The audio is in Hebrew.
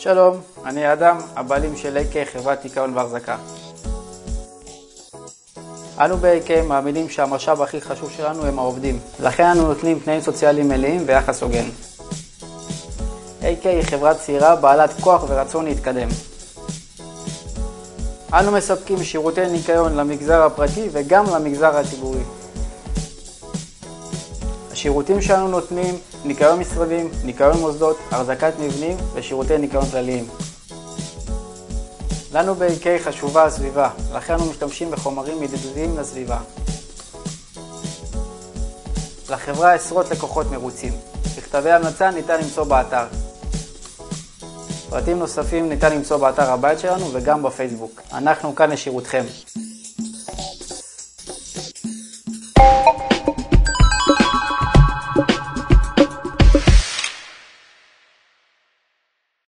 שלום, אני אדם, הבעלים של AK חברת ניקיון והחזקה. אנו ב-AK מאמינים שהמשאב הכי חשוב שלנו הם העובדים. לכן אנו נותנים תנאים סוציאליים מלאים ויחס הוגן. AK היא חברה צעירה בעלת כוח ורצון להתקדם. אנו מספקים שירותי ניקיון למגזר הפרטי וגם למגזר הציבורי. השירותים שאנו נותנים ניקיון משרדים, ניקיון מוסדות, החזקת מבנים ושירותי ניקיון כלליים. לנו ב-AK חשובה הסביבה, לכן אנו משתמשים בחומרים ידידותיים לסביבה. לחברה עשרות לקוחות מרוצים. מכתבי המלצה ניתן למצוא באתר. פרטים נוספים ניתן למצוא באתר הבית שלנו וגם בפייסבוק. אנחנו כאן לשירותכם.